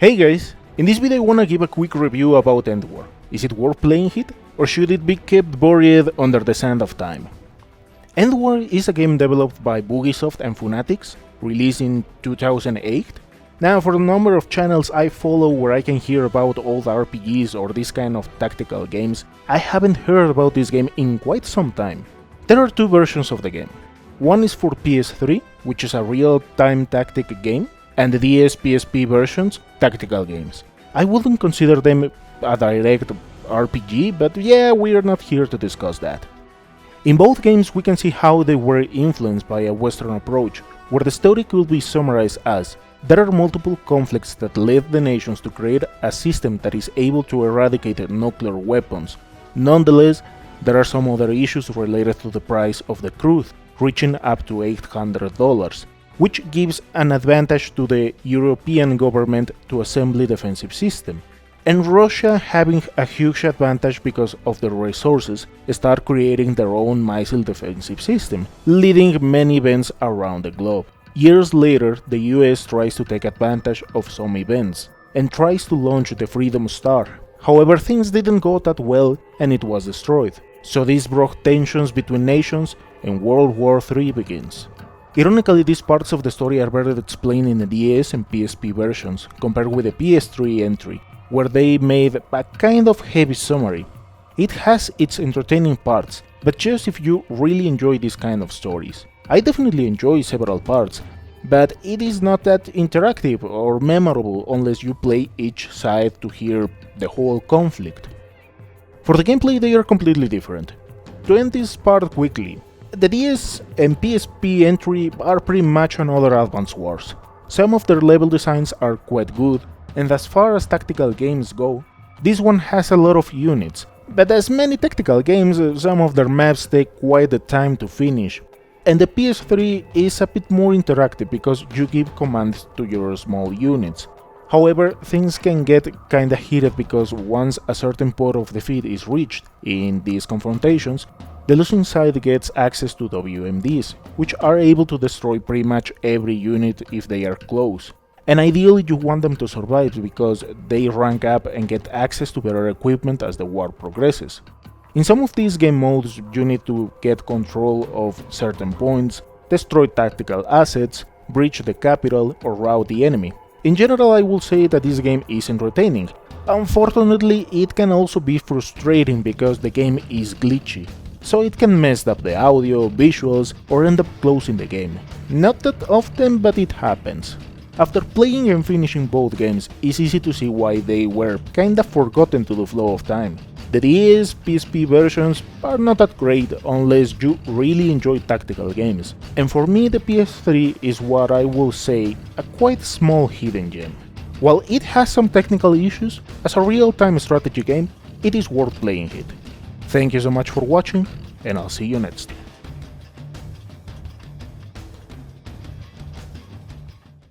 Hey guys, in this video I wanna give a quick review about EndWar. Is it worth playing it, or should it be kept buried under the sand of time? EndWar is a game developed by Buggysoft and Funatics, released in 2008. Now, for the number of channels I follow where I can hear about old RPGs or this kind of tactical games, I haven't heard about this game in quite some time. There are two versions of the game. One is for PS3, which is a real-time tactic game, and the DS PSP versions, tactical games. I wouldn't consider them a direct RPG, but yeah, we are not here to discuss that. In both games we can see how they were influenced by a Western approach, where the story could be summarized as there are multiple conflicts that led the nations to create a system that is able to eradicate nuclear weapons. Nonetheless, there are some other issues related to the price of the crude, reaching up to $800, which gives an advantage to the European government to assemble a defensive system. And Russia, having a huge advantage because of their resources, start creating their own missile defensive system, leading many events around the globe. Years later, the US tries to take advantage of some events, and tries to launch the Freedom Star. However, things didn't go that well and it was destroyed. So this brought tensions between nations and World War III begins. Ironically, these parts of the story are better explained in the DS and PSP versions, compared with the PS3 entry, where they made a kind of heavy summary. It has its entertaining parts, but just if you really enjoy this kind of stories. I definitely enjoy several parts, but it is not that interactive or memorable unless you play each side to hear the whole conflict. For the gameplay, they are completely different. To end this part quickly, the DS and PSP entry are pretty much another Advance Wars. Some of their level designs are quite good, and as far as tactical games go, this one has a lot of units, but as many tactical games, some of their maps take quite the time to finish. And the PS3 is a bit more interactive because you give commands to your small units. However, things can get kinda heated because once a certain point of defeat is reached in these confrontations, the losing side gets access to WMDs, which are able to destroy pretty much every unit if they are close. And ideally you want them to survive because they rank up and get access to better equipment as the war progresses. In some of these game modes you need to get control of certain points, destroy tactical assets, breach the capital or rout the enemy. In general, I will say that this game is entertaining. Unfortunately, it can also be frustrating because the game is glitchy, so it can mess up the audio, visuals, or end up closing the game. Not that often, but it happens. After playing and finishing both games, it's easy to see why they were kinda forgotten to the flow of time. The DS, PSP versions are not that great unless you really enjoy tactical games, and for me the PS3 is what I will say a quite small hidden gem. While it has some technical issues, as a real-time strategy game, it is worth playing it. Thank you so much for watching, and I'll see you next time.